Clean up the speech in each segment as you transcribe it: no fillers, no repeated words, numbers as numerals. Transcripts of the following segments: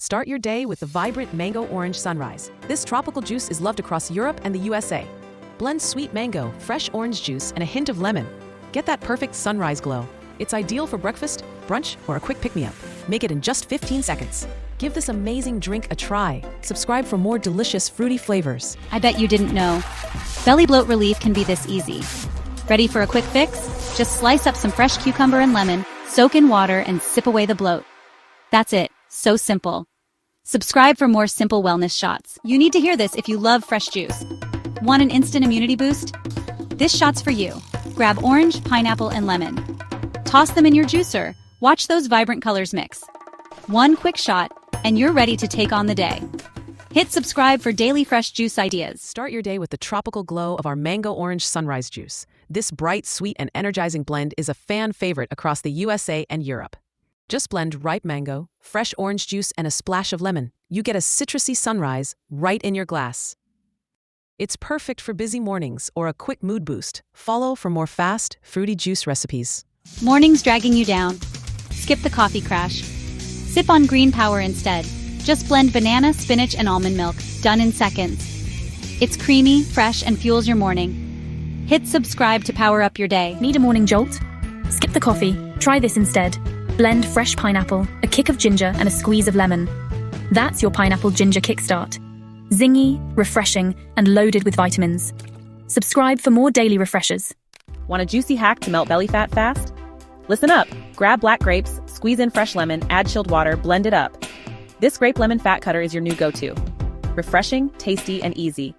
Start your day with the vibrant mango orange sunrise. This tropical juice is loved across Europe and the USA. Blend sweet mango, fresh orange juice, and a hint of lemon. Get that perfect sunrise glow. It's ideal for breakfast, brunch, or a quick pick-me-up. Make it in just 15 seconds. Give this amazing drink a try. Subscribe for more delicious fruity flavors. I bet you didn't know. Belly bloat relief can be this easy. Ready for a quick fix? Just slice up some fresh cucumber and lemon, soak in water, and sip away the bloat. That's it. So simple. Subscribe for more simple wellness shots. You need to hear this if you love fresh juice. Want an instant immunity boost? This shot's for you. Grab orange, pineapple, and lemon. Toss them in your juicer. Watch those vibrant colors mix. One quick shot, and you're ready to take on the day. Hit subscribe for daily fresh juice ideas. Start your day with the tropical glow of our mango orange sunrise juice. This bright, sweet, and energizing blend is a fan favorite across the USA and Europe. Just blend ripe mango, fresh orange juice, and a splash of lemon. You get a citrusy sunrise right in your glass. It's perfect for busy mornings or a quick mood boost. Follow for more fast, fruity juice recipes. Mornings dragging you down? Skip the coffee crash. Sip on green power instead. Just blend banana, spinach, and almond milk. Done in seconds. It's creamy, fresh, and fuels your morning. Hit subscribe to power up your day. Need a morning jolt? Skip the coffee. Try this instead. Blend fresh pineapple, a kick of ginger, and a squeeze of lemon. That's your pineapple ginger kickstart. Zingy, refreshing, and loaded with vitamins. Subscribe for more daily refreshers. Want a juicy hack to melt belly fat fast? Listen up. Grab black grapes, squeeze in fresh lemon, add chilled water, blend it up. This grape lemon fat cutter is your new go-to. Refreshing, tasty, and easy.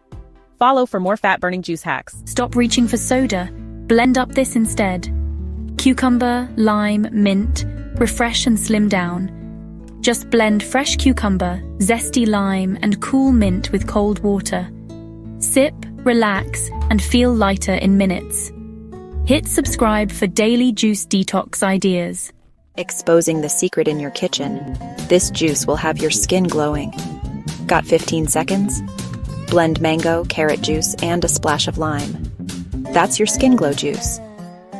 Follow for more fat-burning juice hacks. Stop reaching for soda. Blend up this instead. Cucumber, lime, mint. Refresh and slim down. Just blend fresh cucumber, zesty lime, and cool mint with cold water. Sip, relax, and feel lighter in minutes. Hit subscribe for daily juice detox ideas. Exposing the secret in your kitchen. This juice will have your skin glowing. Got 15 seconds? Blend mango, carrot juice, and a splash of lime. That's your skin glow juice.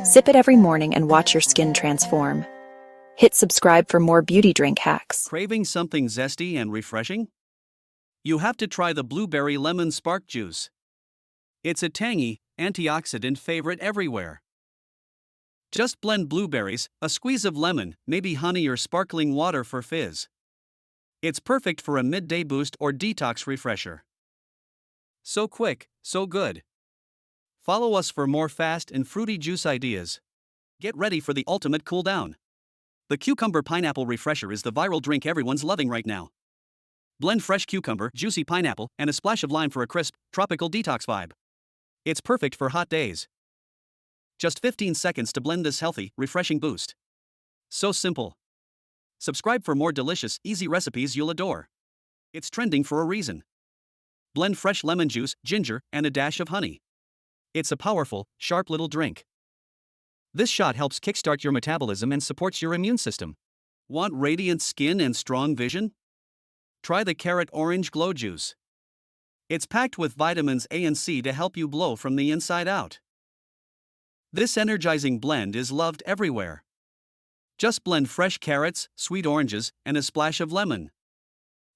Sip it every morning and watch your skin transform. Hit subscribe for more beauty drink hacks. Craving something zesty and refreshing? You have to try the blueberry lemon spark juice. It's a tangy, antioxidant favorite everywhere. Just blend blueberries, a squeeze of lemon, maybe honey or sparkling water for fizz. It's perfect for a midday boost or detox refresher. So quick, so good. Follow us for more fast and fruity juice ideas. Get ready for the ultimate cool down. The cucumber pineapple refresher is the viral drink everyone's loving right now. Blend fresh cucumber, juicy pineapple, and a splash of lime for a crisp, tropical detox vibe. It's perfect for hot days. Just 15 seconds to blend this healthy, refreshing boost. So simple. Subscribe for more delicious, easy recipes you'll adore. It's trending for a reason. Blend fresh lemon juice, ginger, and a dash of honey. It's a powerful, sharp little drink. This shot helps kickstart your metabolism and supports your immune system. Want radiant skin and strong vision? Try the carrot orange glow juice. It's packed with vitamins A and C to help you glow from the inside out. This energizing blend is loved everywhere. Just blend fresh carrots, sweet oranges, and a splash of lemon.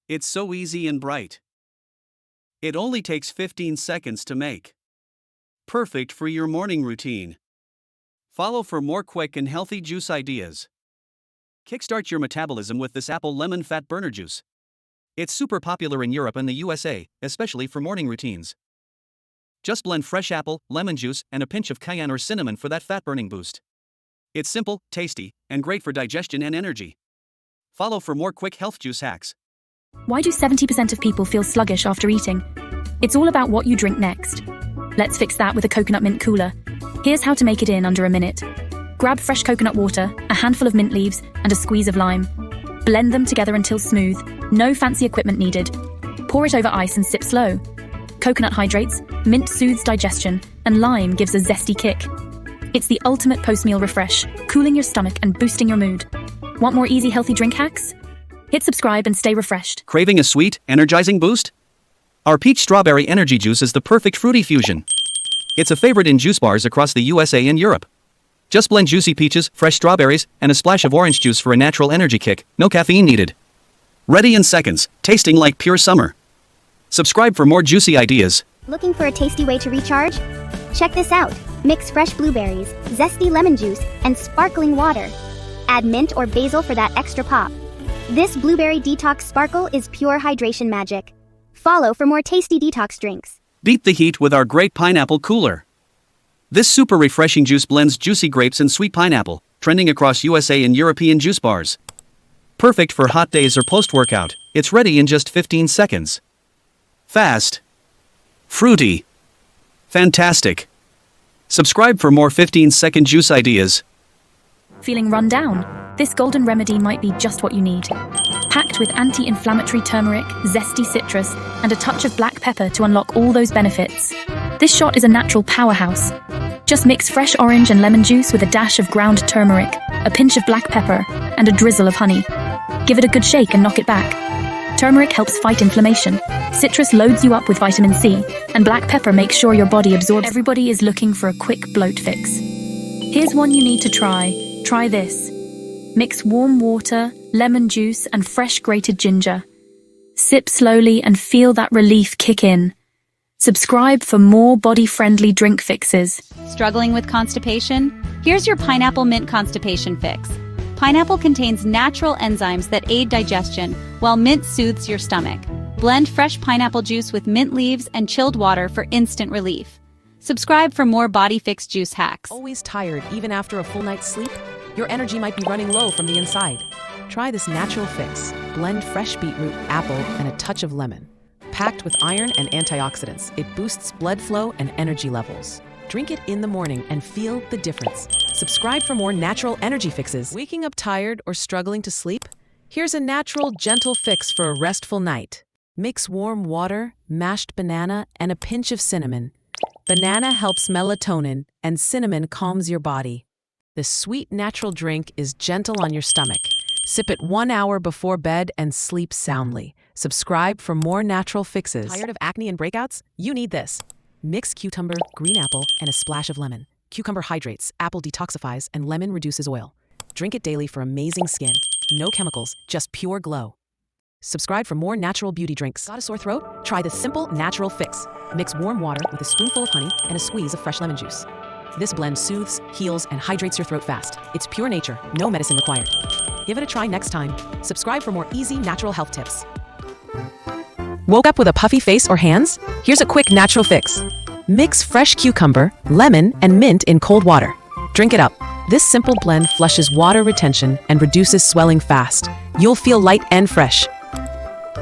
It's so easy and bright. It only takes 15 seconds to make. Perfect for your morning routine. Follow for more quick and healthy juice ideas. Kickstart your metabolism with this apple lemon fat burner juice. It's super popular in Europe and the USA, especially for morning routines. Just blend fresh apple, lemon juice, and a pinch of cayenne or cinnamon for that fat burning boost. It's simple, tasty, and great for digestion and energy. Follow for more quick health juice hacks. Why do 70% of people feel sluggish after eating? It's all about what you drink next. Let's fix that with a coconut mint cooler. Here's how to make it in under a minute. Grab fresh coconut water, a handful of mint leaves, and a squeeze of lime. Blend them together until smooth. No fancy equipment needed. Pour it over ice and sip slow. Coconut hydrates, mint soothes digestion, and lime gives a zesty kick. It's the ultimate post-meal refresh, cooling your stomach and boosting your mood. Want more easy, healthy drink hacks? Hit subscribe and stay refreshed. Craving a sweet, energizing boost? Our peach strawberry energy juice is the perfect fruity fusion. It's a favorite in juice bars across the USA and Europe. Just blend juicy peaches, fresh strawberries, and a splash of orange juice for a natural energy kick, no caffeine needed. Ready in seconds, tasting like pure summer. Subscribe for more juicy ideas. Looking for a tasty way to recharge? Check this out. Mix fresh blueberries, zesty lemon juice, and sparkling water. Add mint or basil for that extra pop. This blueberry detox sparkle is pure hydration magic. Follow for more tasty detox drinks. Beat the heat with our great pineapple cooler. This super refreshing juice blends juicy grapes and sweet pineapple, trending across USA and European juice bars. Perfect for hot days or post-workout, it's ready in just 15 seconds. Fast. Fruity. Fantastic. Subscribe for more 15-second juice ideas. Feeling run down? This golden remedy might be just what you need. Packed with anti-inflammatory turmeric, zesty citrus, and a touch of black pepper to unlock all those benefits. This shot is a natural powerhouse. Just mix fresh orange and lemon juice with a dash of ground turmeric, a pinch of black pepper, and a drizzle of honey. Give it a good shake and knock it back. Turmeric helps fight inflammation. Citrus loads you up with vitamin C, and black pepper makes sure your body absorbs. Everybody is looking for a quick bloat fix. Here's one you need to try. Try this. Mix warm water, lemon juice, and fresh grated ginger. Sip slowly and feel that relief kick in. Subscribe for more body-friendly drink fixes. Struggling with constipation? Here's your pineapple mint constipation fix. Pineapple contains natural enzymes that aid digestion, while mint soothes your stomach. Blend fresh pineapple juice with mint leaves and chilled water for instant relief. Subscribe for more body fix juice hacks. Always tired even after a full night's sleep? Your energy might be running low from the inside. Try this natural fix. Blend fresh beetroot, apple, and a touch of lemon. Packed with iron and antioxidants, it boosts blood flow and energy levels. Drink it in the morning and feel the difference. Subscribe for more natural energy fixes. Waking up tired or struggling to sleep? Here's a natural, gentle fix for a restful night. Mix warm water, mashed banana, and a pinch of cinnamon. Banana helps melatonin, and cinnamon calms your body. This sweet natural drink is gentle on your stomach. Sip it 1 hour before bed and sleep soundly. Subscribe for more natural fixes. Tired of acne and breakouts? You need this. Mix cucumber, green apple, and a splash of lemon. Cucumber hydrates, apple detoxifies, and lemon reduces oil. Drink it daily for amazing skin. No chemicals, just pure glow. Subscribe for more natural beauty drinks. Got a sore throat? Try this simple, natural fix. Mix warm water with a spoonful of honey and a squeeze of fresh lemon juice. This blend soothes, heals, and hydrates your throat fast. It's pure nature, no medicine required. Give it a try next time. Subscribe for more easy, natural health tips. Woke up with a puffy face or hands? Here's a quick natural fix. Mix fresh cucumber, lemon, and mint in cold water. Drink it up. This simple blend flushes water retention and reduces swelling fast. You'll feel light and fresh.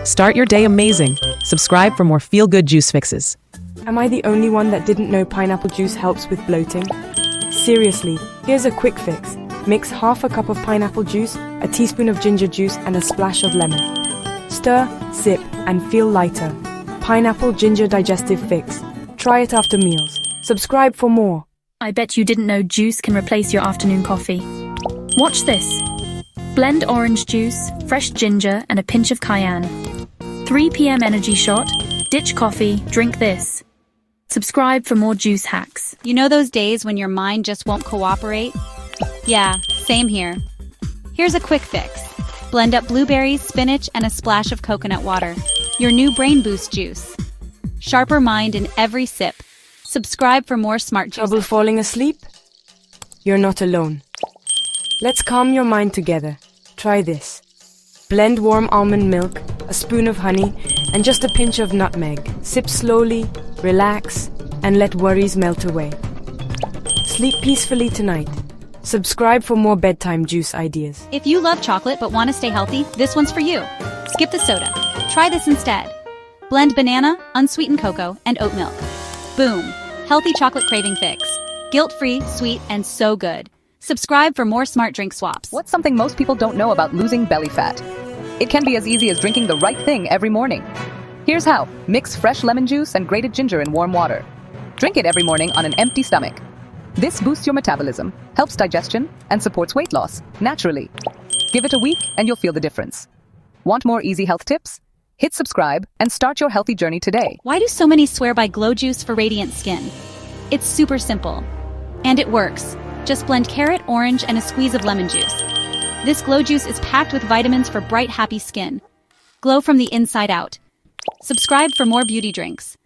Start your day amazing. Subscribe for more feel-good juice fixes. Am I the only one that didn't know pineapple juice helps with bloating? Seriously, here's a quick fix. Mix half a cup of pineapple juice, a teaspoon of ginger juice, and a splash of lemon. Stir, sip, and feel lighter. Pineapple ginger digestive fix. Try it after meals. Subscribe for more. I bet you didn't know juice can replace your afternoon coffee. Watch this. Blend orange juice, fresh ginger, and a pinch of cayenne. 3 p.m. energy shot. Ditch coffee, drink this. Subscribe for more juice hacks. You know those days when your mind just won't cooperate? Yeah, same here. Here's a quick fix. Blend up blueberries, spinach, and a splash of coconut water. Your new brain boost juice. Sharper mind in every sip. Subscribe for more smart juice. Trouble falling asleep? You're not alone. Let's calm your mind together. Try this. Blend warm almond milk, a spoon of honey, and just a pinch of nutmeg. Sip slowly, relax, and let worries melt away. Sleep peacefully tonight. Subscribe for more bedtime juice ideas. If you love chocolate but want to stay healthy, this one's for you. Skip the soda. Try this instead. Blend banana, unsweetened cocoa, and oat milk. Boom! Healthy chocolate craving fix. Guilt-free, sweet, and so good. Subscribe for more smart drink swaps. What's something most people don't know about losing belly fat? It can be as easy as drinking the right thing every morning. Here's how. Mix fresh lemon juice and grated ginger in warm water. Drink it every morning on an empty stomach. This boosts your metabolism, helps digestion, and supports weight loss, naturally. Give it a week and you'll feel the difference. Want more easy health tips? Hit subscribe and start your healthy journey today. Why do so many swear by Glow Juice for radiant skin? It's super simple. And it works. Just blend carrot, orange, and a squeeze of lemon juice. This Glow Juice is packed with vitamins for bright, happy skin. Glow from the inside out. Subscribe for more beauty drinks.